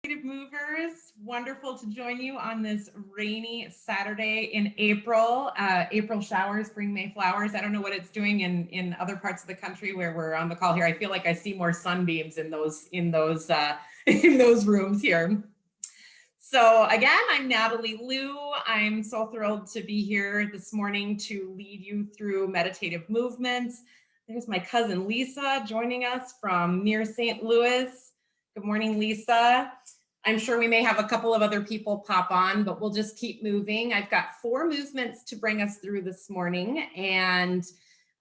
Meditative Movers, wonderful to join you on this rainy Saturday in April. April showers bring May flowers. I don't know what it's doing in other parts of the country where we're on the call here. I feel like I see more sunbeams in those in those rooms here. So again, I'm Natalie Liu. I'm so thrilled to be here this morning to lead you through meditative movements. There's my cousin Lisa joining us from near St. Louis. Good morning, Lisa. I'm sure we may have a couple of other people pop on, but we'll just keep moving. I've got 4 movements to bring us through this morning, and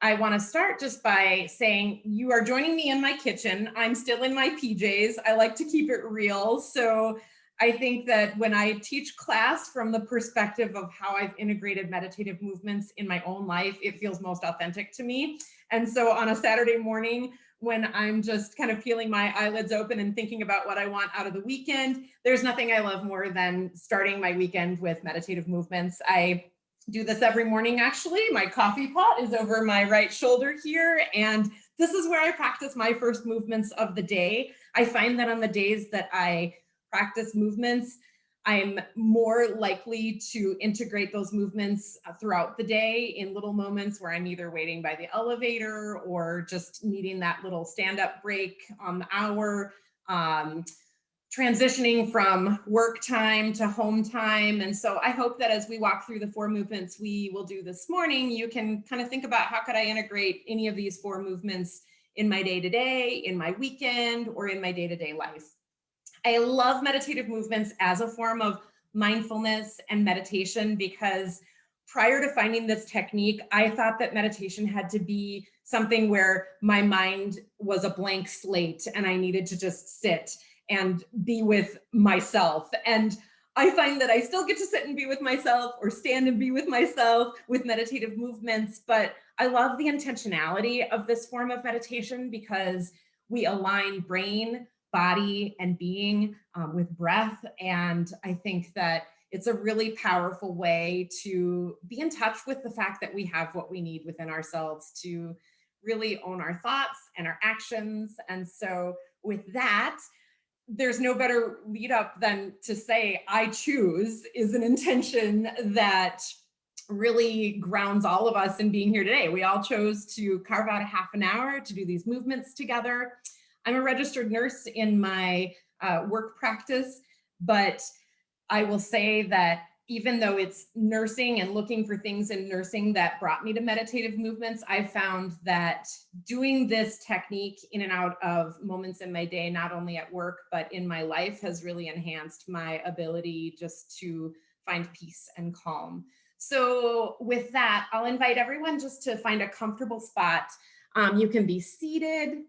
I want to start just by saying you are joining me in my kitchen. I'm still in my PJs. I like to keep it real. So I think that when I teach class from the perspective of how I've integrated meditative movements in my own life, it feels most authentic to me. And so on a Saturday morning, when I'm just kind of feeling my eyelids open and thinking about what I want out of the weekend, there's nothing I love more than starting my weekend with meditative movements. I do this every morning, actually. My coffee pot is over my right shoulder here, and this is where I practice my first movements of the day. I find that on the days that I practice movements, I'm more likely to integrate those movements throughout the day in little moments where I'm either waiting by the elevator or just needing that little stand-up break on the hour, transitioning from work time to home time. And so I hope that as we walk through the 4 movements we will do this morning, you can kind of think about how could I integrate any of these 4 movements in my day-to-day, in my weekend, or in my day-to-day life. I love meditative movements as a form of mindfulness and meditation because prior to finding this technique, I thought that meditation had to be something where my mind was a blank slate and I needed to just sit and be with myself. And I find that I still get to sit and be with myself or stand and be with myself with meditative movements, but I love the intentionality of this form of meditation because we align brain, body, and being with breath. And I think that it's a really powerful way to be in touch with the fact that we have what we need within ourselves to really own our thoughts and our actions. And so with that, there's no better lead up than to say, I choose is an intention that really grounds all of us in being here today. We all chose to carve out a half an hour to do these movements together. I'm a registered nurse in my work practice, but I will say that even though it's nursing and looking for things in nursing that brought me to meditative movements, I found that doing this technique in and out of moments in my day, not only at work, but in my life, has really enhanced my ability just to find peace and calm. So with that, I'll invite everyone just to find a comfortable spot. You can be seated,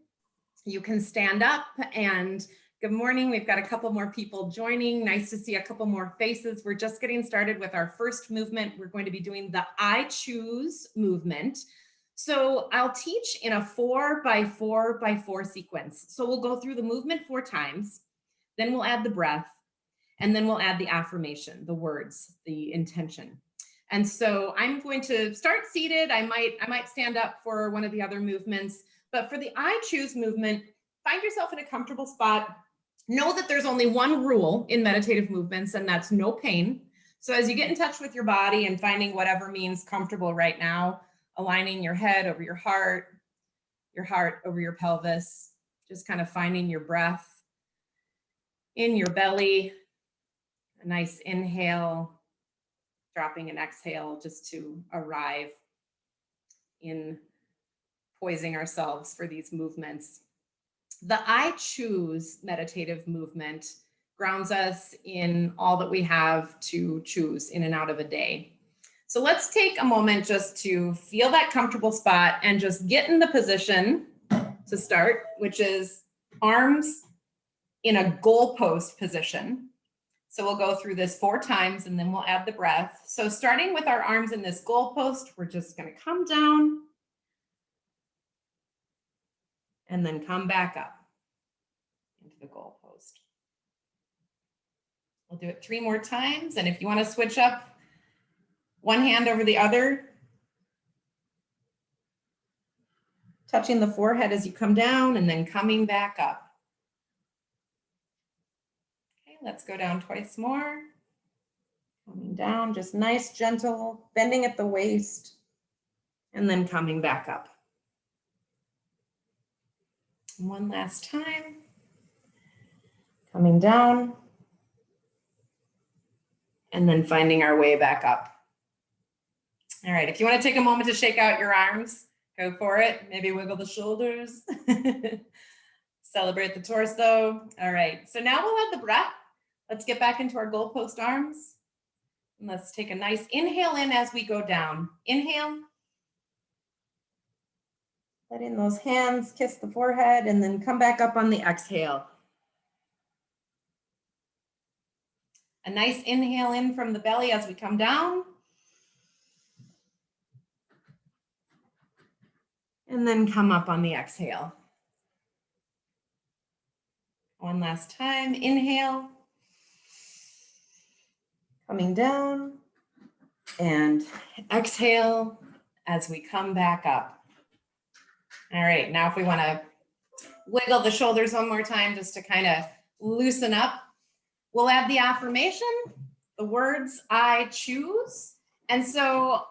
you can stand up, and good morning. We've got a couple more people joining. Nice to see a couple more faces. We're just getting started with our first movement. We're going to be doing the I choose movement. So I'll teach in a 4x4x4 sequence. So we'll go through the movement 4 times, then we'll add the breath, and then we'll add the affirmation, the words, the intention. And so I'm going to start seated. I might stand up for one of the other movements, but for the I choose movement, find yourself in a comfortable spot. Know that there's only one rule in meditative movements, and that's no pain. So as you get in touch with your body and finding whatever means comfortable right now, aligning your head over your heart over your pelvis, just kind of finding your breath in your belly, a nice inhale, dropping an exhale just to arrive in poising ourselves for these movements. The I choose meditative movement grounds us in all that we have to choose in and out of a day. So let's take a moment just to feel that comfortable spot and just get in the position to start, which is arms in a goalpost position. So we'll go through this 4 times and then we'll add the breath. So starting with our arms in this goalpost, we're just going to come down and then come back up into the goalpost. We'll do it 3 more times. And if you want to switch up one hand over the other, touching the forehead as you come down and then coming back up. Let's go down twice more. Coming down, just nice, gentle, bending at the waist, and then coming back up. One last time. Coming down, and then finding our way back up. All right, if you want to take a moment to shake out your arms, go for it. Maybe wiggle the shoulders. Celebrate the torso. All right, so now we'll have the breath. Let's get back into our goalpost arms. And let's take a nice inhale in as we go down. Inhale. Let in those hands, kiss the forehead, and then come back up on the exhale. A nice inhale in from the belly as we come down. And then come up on the exhale. One last time, inhale. Coming down. And exhale as we come back up. All right, now if we want to wiggle the shoulders one more time just to kind of loosen up, we'll add the affirmation, the words I choose. And so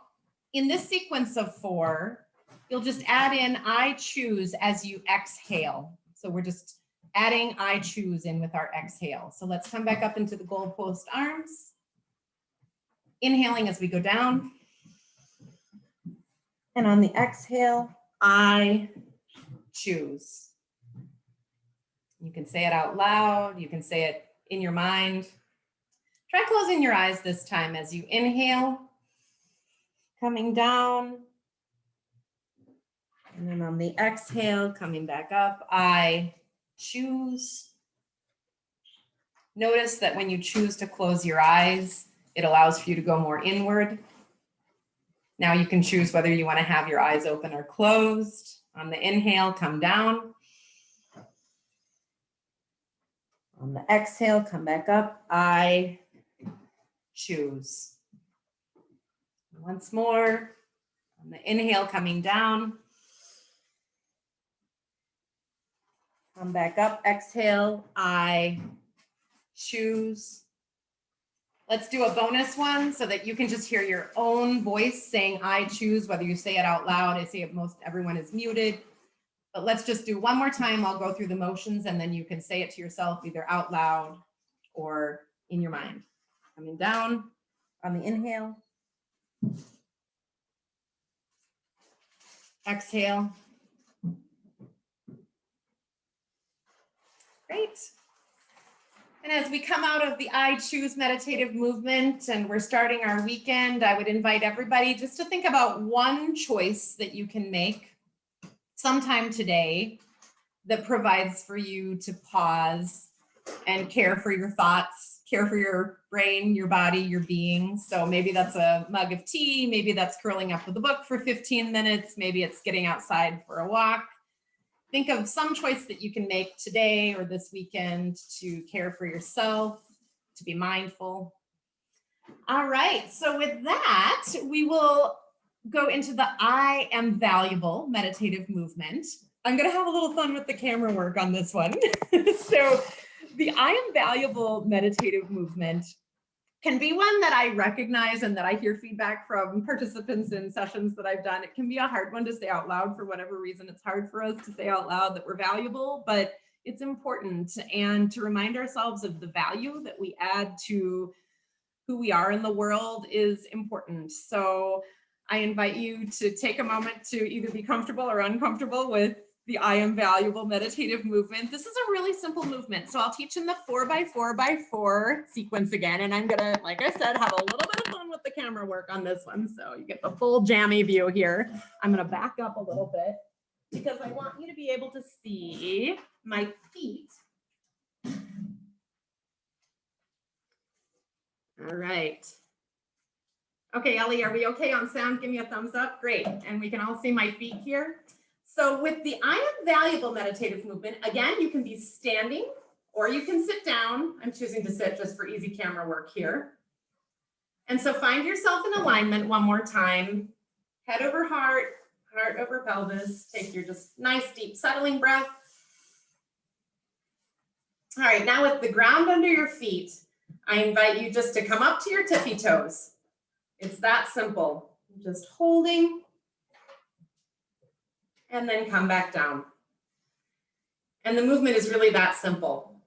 in this sequence of 4, you'll just add in I choose as you exhale. So we're just adding I choose in with our exhale. So let's come back up into the goalpost arms. Inhaling as we go down. And on the exhale, I choose. You can say it out loud. You can say it in your mind. Try closing your eyes this time as you inhale, coming down. And then on the exhale, coming back up, I choose. Notice that when you choose to close your eyes, it allows for you to go more inward. Now you can choose whether you want to have your eyes open or closed. On the inhale, come down. On the exhale, come back up. I choose. Once more. On the inhale, coming down. Come back up. Exhale. I choose. Let's do a bonus one so that you can just hear your own voice saying I choose, whether you say it out loud. I say it, most everyone is muted. But let's just do one more time. I'll go through the motions and then you can say it to yourself either out loud or in your mind. Coming down on the inhale. Exhale. Great. And as we come out of the I Choose meditative movement and we're starting our weekend, I would invite everybody just to think about one choice that you can make sometime today that provides for you to pause and care for your thoughts, care for your brain, your body, your being. So maybe that's a mug of tea, maybe that's curling up with a book for 15 minutes, maybe it's getting outside for a walk. Think of some choice that you can make today or this weekend to care for yourself, to be mindful. All right, so with that, we will go into the I am valuable meditative movement. I'm gonna have a little fun with the camera work on this one. So the I am valuable meditative movement can be one that I recognize and that I hear feedback from participants in sessions that I've done. It can be a hard one to say out loud for whatever reason. It's hard for us to say out loud that we're valuable, but it's important. And to remind ourselves of the value that we add to who we are in the world is important. So I invite you to take a moment to either be comfortable or uncomfortable with the I am valuable meditative movement. This is a really simple movement. So I'll teach in the 4x4x4 sequence again. And I'm gonna, like I said, have a little bit of fun with the camera work on this one. So you get the full jammy view here. I'm gonna back up a little bit because I want you to be able to see my feet. All right. Okay, Ellie, are we okay on sound? Give me a thumbs up. Great. And we can all see my feet here. So with the I am valuable meditative movement, again, you can be standing or you can sit down. I'm choosing to sit just for easy camera work here. And so find yourself in alignment one more time. Head over heart, heart over pelvis. Take your just nice deep settling breath. All right, now with the ground under your feet, I invite you just to come up to your tippy toes. It's that simple. Just holding and then come back down. And the movement is really that simple.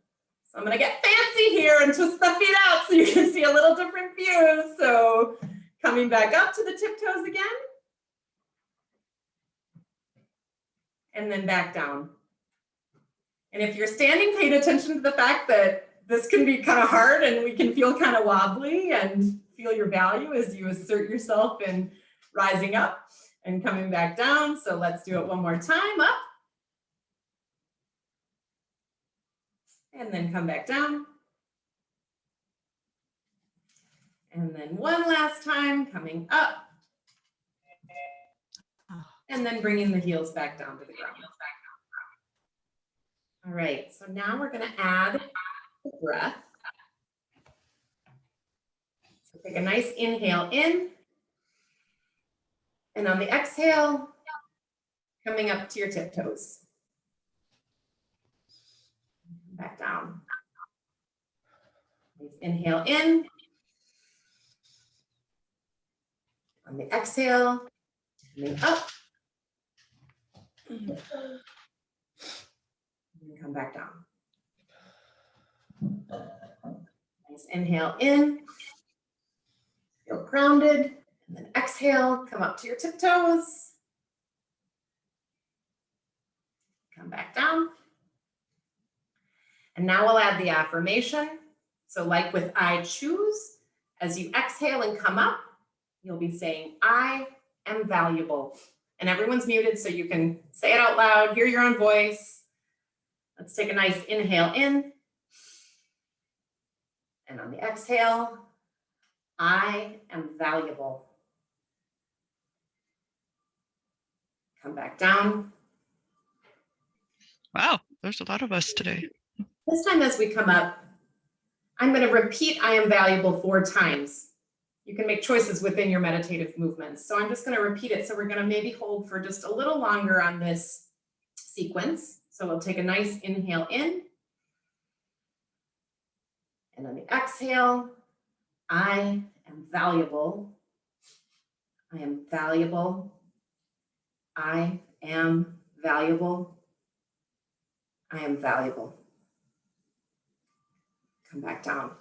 So I'm gonna get fancy here and twist the feet out so you can see a little different view. So coming back up to the tiptoes again. And then back down. And if you're standing, pay attention to the fact that this can be kind of hard and we can feel kind of wobbly, and feel your value as you assert yourself in rising up and coming back down. So let's do it one more time. Up. And then come back down. And then one last time, coming up. And then bringing the heels back down to the ground. All right, so now we're going to add the breath. So take a nice inhale in. And on the exhale, coming up to your tiptoes. Back down. Nice inhale in. On the exhale, coming up. And come back down. Nice inhale in. Feel grounded. And then exhale, come up to your tiptoes. Come back down. And now we'll add the affirmation. So like with I choose, as you exhale and come up, you'll be saying, I am valuable. And everyone's muted so you can say it out loud, hear your own voice. Let's take a nice inhale in. And on the exhale, I am valuable. Come back down. Wow, there's a lot of us today. This time as we come up, I'm going to repeat I am valuable 4 times. You can make choices within your meditative movements. So I'm just going to repeat it. So we're going to maybe hold for just a little longer on this sequence. So we'll take a nice inhale in. And on the exhale, I am valuable. I am valuable. I am valuable. I am valuable. Come back down.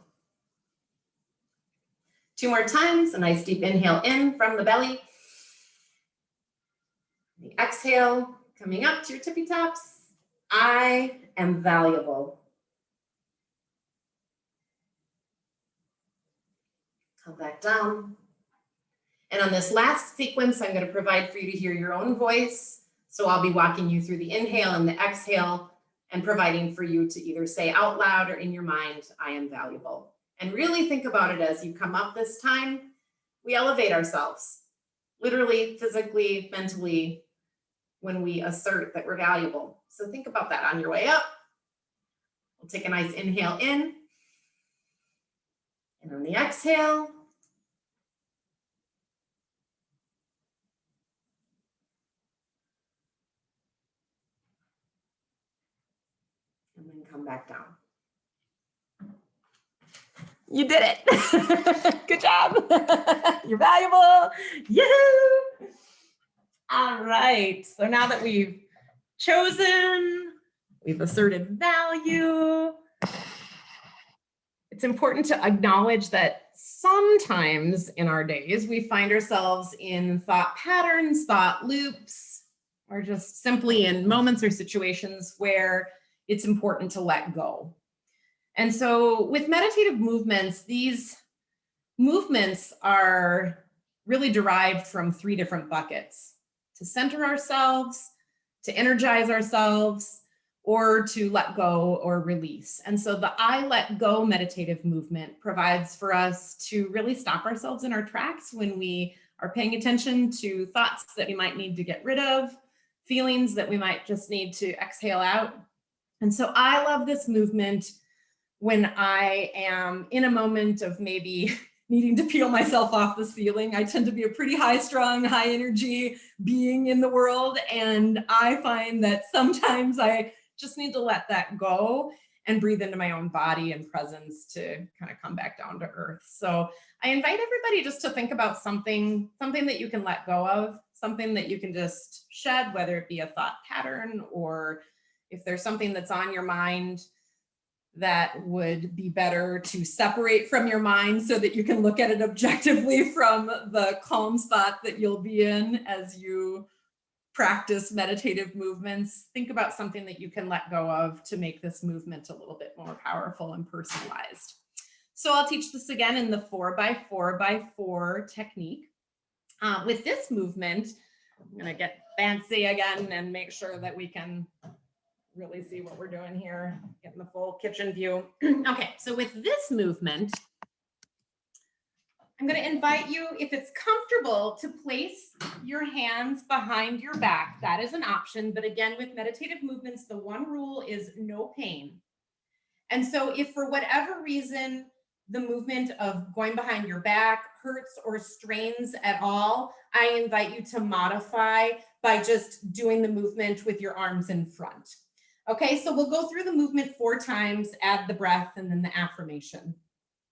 2 more times, a nice deep inhale in from the belly. The exhale, coming up to your tippy tops. I am valuable. Come back down. And on this last sequence, I'm going to provide for you to hear your own voice. So I'll be walking you through the inhale and the exhale and providing for you to either say out loud or in your mind, I am valuable. And really think about it as you come up this time. We elevate ourselves, literally, physically, mentally, when we assert that we're valuable. So think about that on your way up. We'll take a nice inhale in. And on the exhale, and then come back down. You did it. Good job. You're valuable. Yahoo! All right. So now that we've chosen, we've asserted value, it's important to acknowledge that sometimes in our days, we find ourselves in thought patterns, thought loops, or just simply in moments or situations where it's important to let go. And so with meditative movements, these movements are really derived from 3 different buckets: to center ourselves, to energize ourselves, or to let go or release. And so the I let go meditative movement provides for us to really stop ourselves in our tracks when we are paying attention to thoughts that we might need to get rid of, feelings that we might just need to exhale out. And so I love this movement when I am in a moment of maybe needing to peel myself off the ceiling. I tend to be a pretty high-strung, high-energy being in the world, and I find that sometimes I just need to let that go and breathe into my own body and presence to kind of come back down to earth. So I invite everybody just to think about something that you can let go of, something that you can just shed, whether it be a thought pattern or if there's something that's on your mind that would be better to separate from your mind so that you can look at it objectively from the calm spot that you'll be in as you practice meditative movements. Think about something that you can let go of to make this movement a little bit more powerful and personalized. So I'll teach this again in the 4x4x4 technique. With this movement, I'm going to get fancy again and make sure that we can really see what we're doing here, getting the full kitchen view. Okay, so with this movement, I'm going to invite you, if it's comfortable, to place your hands behind your back. That is an option, but again, with meditative movements, the one rule is no pain. And so if for whatever reason, the movement of going behind your back hurts or strains at all, I invite you to modify by just doing the movement with your arms in front. Okay, so we'll go through the movement 4 times, add the breath, and then the affirmation.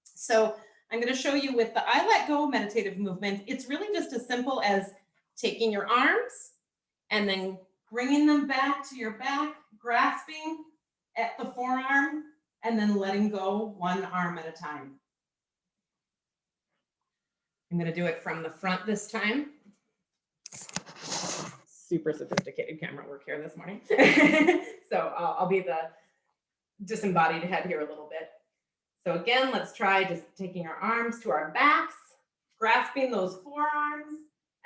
So I'm going to show you with the I Let Go meditative movement. It's really just as simple as taking your arms and then bringing them back to your back, grasping at the forearm, and then letting go one arm at a time. I'm going to do it from the front this time. Super sophisticated camera work here this morning. So I'll be the disembodied head here a little bit. So again, let's try just taking our arms to our backs, grasping those forearms,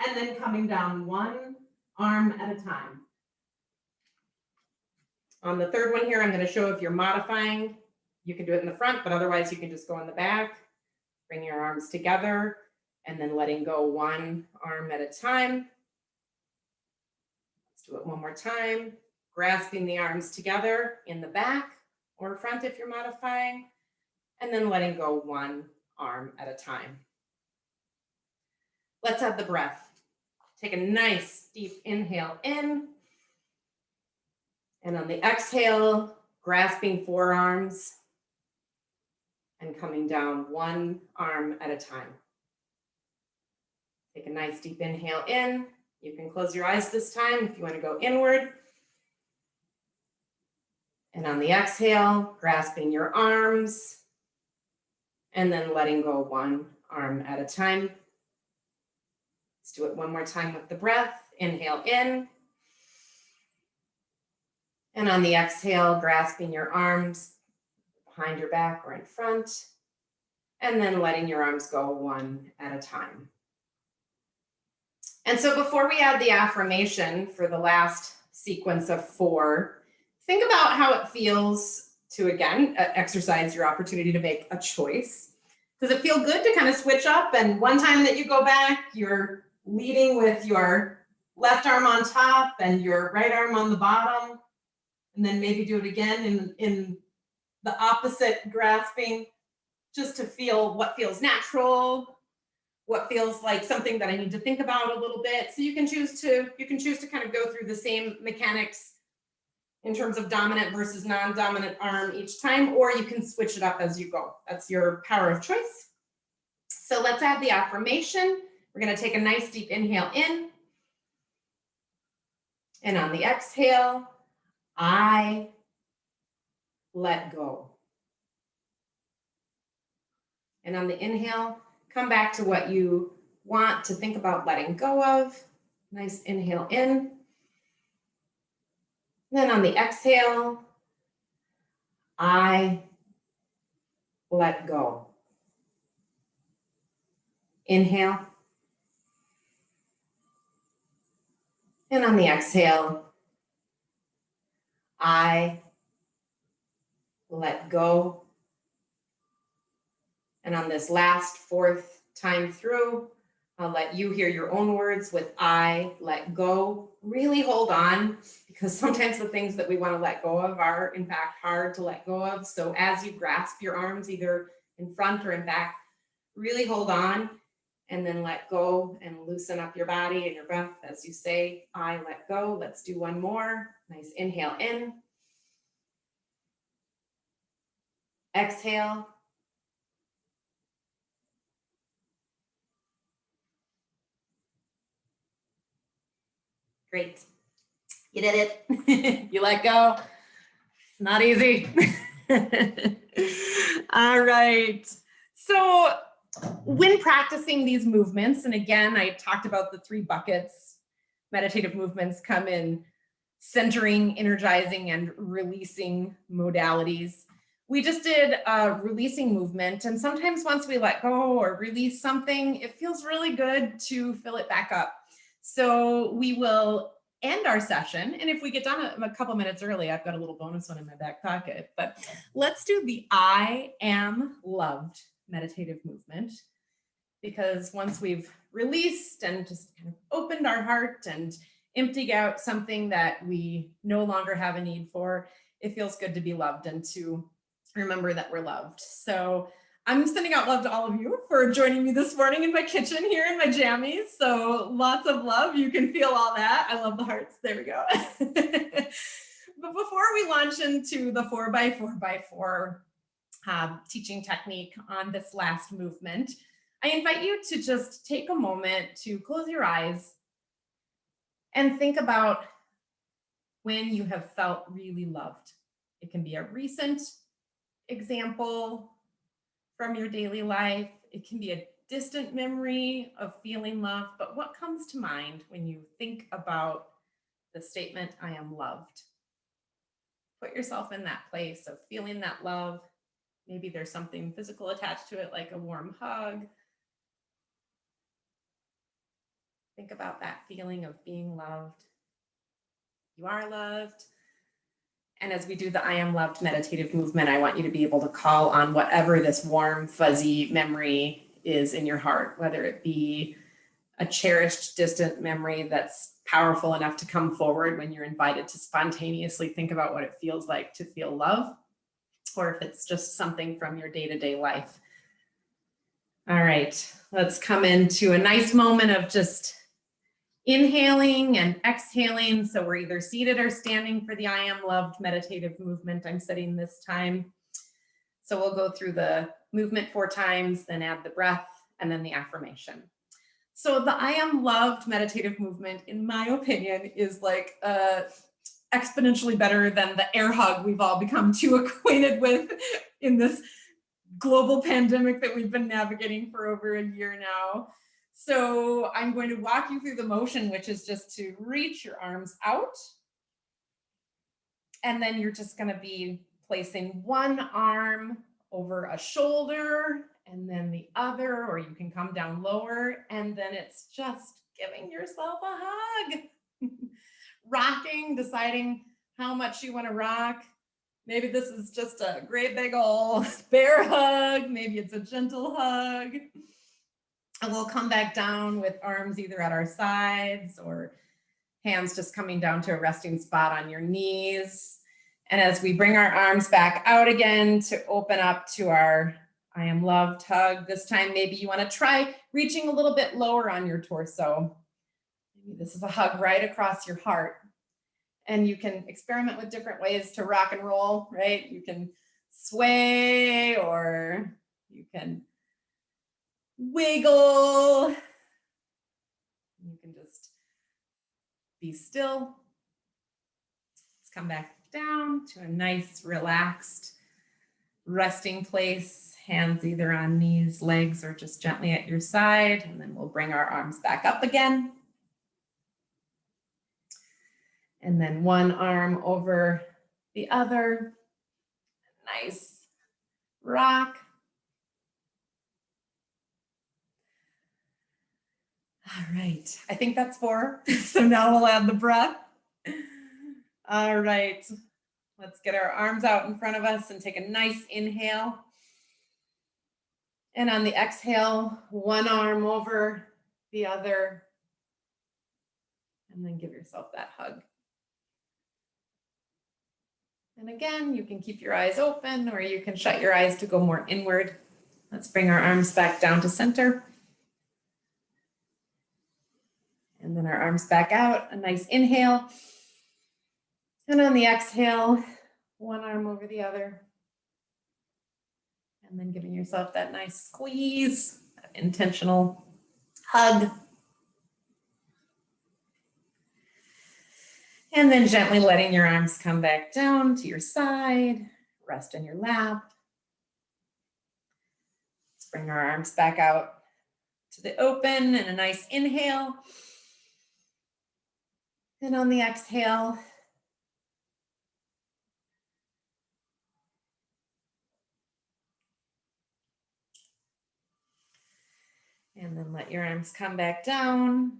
and then coming down one arm at a time. On the third one here, I'm going to show if you're modifying, you can do it in the front, but otherwise you can just go in the back, bring your arms together, and then letting go one arm at a time. Let's do it one more time. Grasping the arms together in the back or front if you're modifying, and then letting go one arm at a time. Let's add the breath. Take a nice deep inhale in. And on the exhale, grasping forearms and coming down one arm at a time. Take a nice deep inhale in. You can close your eyes this time if you want to go inward. And on the exhale, grasping your arms and then letting go one arm at a time. Let's do it one more time with the breath. Inhale in. And on the exhale, grasping your arms behind your back or in front, and then letting your arms go one at a time. And so before we add the affirmation for the last sequence of 4, think about how it feels to, again, exercise your opportunity to make a choice. Does it feel good to kind of switch up? And one time that you go back, you're leading with your left arm on top and your right arm on the bottom. And then maybe do it again in the opposite grasping, just to feel what feels natural, what feels like something that I need to think about a little bit. So you can choose to kind of go through the same mechanics in terms of dominant versus non-dominant arm each time, or you can switch it up as you go. That's your power of choice. So let's add the affirmation. We're going to take a nice deep inhale in. And on the exhale, I let go. And on the inhale, come back to what you want to think about letting go of. Nice inhale in. Then on the exhale, I let go. Inhale. And on the exhale, I let go. And on this last 4th time through, I'll let you hear your own words with I let go. Really hold on, because sometimes the things that we want to let go of are in fact hard to let go of. So as you grasp your arms either in front or in back, really hold on and then let go and loosen up your body and your breath as you say, I let go. Let's do one more. Nice inhale in. Exhale. Great. You did it. You let go. It's not easy. All right. So when practicing these movements, and again, I talked about the 3 buckets, meditative movements come in centering, energizing, and releasing modalities. We just did a releasing movement, and sometimes once we let go or release something, it feels really good to fill it back up. So we will end our session, and if we get done a couple minutes early, I've got a little bonus one in my back pocket, but let's do the I am loved meditative movement, because once we've released and just kind of opened our heart and emptied out something that we no longer have a need for, it feels good to be loved and to remember that we're loved. So I'm sending out love to all of you for joining me this morning in my kitchen here in my jammies. So lots of love. You can feel all that. I love the hearts. There we go. But before we launch into the 4x4x4 teaching technique on this last movement, I invite you to just take a moment to close your eyes and think about when you have felt really loved. It can be a recent example from your daily life. It can be a distant memory of feeling love, but what comes to mind when you think about the statement, I am loved? Put yourself in that place of feeling that love. Maybe there's something physical attached to it, like a warm hug. Think about that feeling of being loved. You are loved. And as we do the I am loved meditative movement, I want you to be able to call on whatever this warm, fuzzy memory is in your heart, whether it be a cherished, distant memory that's powerful enough to come forward when you're invited to spontaneously think about what it feels like to feel love, or if it's just something from your day-to-day life. All right, let's come into a nice moment of just inhaling and exhaling. So we're either seated or standing for the I am loved meditative movement. I'm sitting this time. So we'll go through the movement 4 times, then add the breath, and then the affirmation. So the I am loved meditative movement, in my opinion, is like exponentially better than the air hug we've all become too acquainted with in this global pandemic that we've been navigating for over a year now. So I'm going to walk you through the motion, which is just to reach your arms out. And then you're just going to be placing one arm over a shoulder and then the other, or you can come down lower. And then it's just giving yourself a hug. Rocking, deciding how much you want to rock. Maybe this is just a great big old bear hug. Maybe it's a gentle hug. And we'll come back down with arms either at our sides or hands just coming down to a resting spot on your knees. And as we bring our arms back out again to open up to our I am loved hug, this time maybe you want to try reaching a little bit lower on your torso. Maybe this is a hug right across your heart. And you can experiment with different ways to rock and roll, right? You can sway or you can wiggle. You can just be still. Let's come back down to a nice, relaxed, resting place. Hands either on knees, legs, or just gently at your side. And then we'll bring our arms back up again. And then one arm over the other. Nice rock. All right, I think that's 4. So now we'll add the breath. All right, let's get our arms out in front of us and take a nice inhale. And on the exhale, one arm over the other. And then give yourself that hug. And again, you can keep your eyes open or you can shut your eyes to go more inward. Let's bring our arms back down to center. And then our arms back out, a nice inhale. And on the exhale, one arm over the other. And then giving yourself that nice squeeze, that intentional hug. And then gently letting your arms come back down to your side, rest in your lap. Let's bring our arms back out to the open and a nice inhale. And on the exhale, and then let your arms come back down.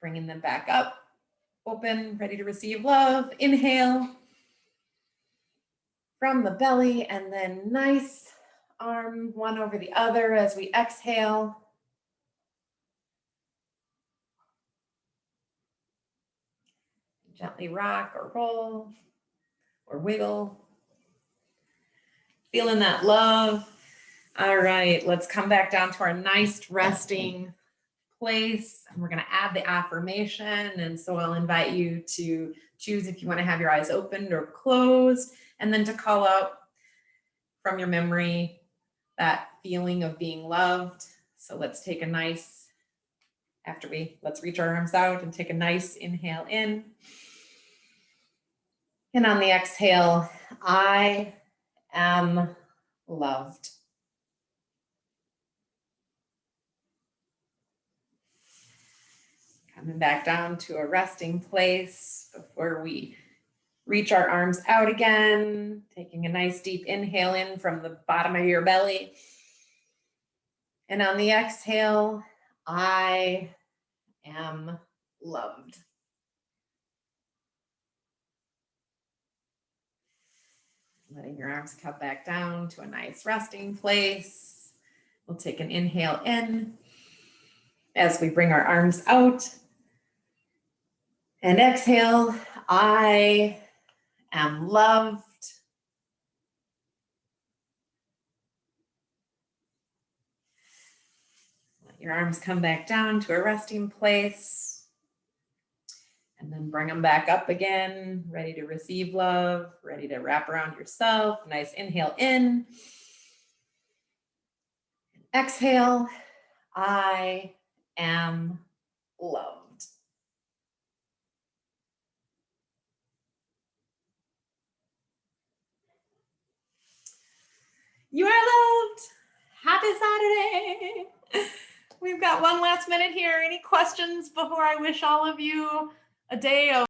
Bringing them back up, open, ready to receive love. Inhale from the belly, and then nice arm one over the other as we exhale. Gently rock or roll or wiggle. Feeling that love. All right, let's come back down to our nice resting place. And we're going to add the affirmation. And so I'll invite you to choose if you want to have your eyes opened or closed, and then to call out from your memory that feeling of being loved. So let's take a nice, let's reach our arms out and take a nice inhale in. And on the exhale, I am loved. Coming back down to a resting place before we reach our arms out again, taking a nice deep inhale in from the bottom of your belly. And on the exhale, I am loved. Letting your arms come back down to a nice resting place. We'll take an inhale in as we bring our arms out. And exhale, I am loved. Let your arms come back down to a resting place. And then bring them back up again, ready to receive love, ready to wrap around yourself. Nice inhale in. Exhale, I am loved. You are loved. Happy Saturday. We've got one last minute here. Any questions before I wish all of you a day of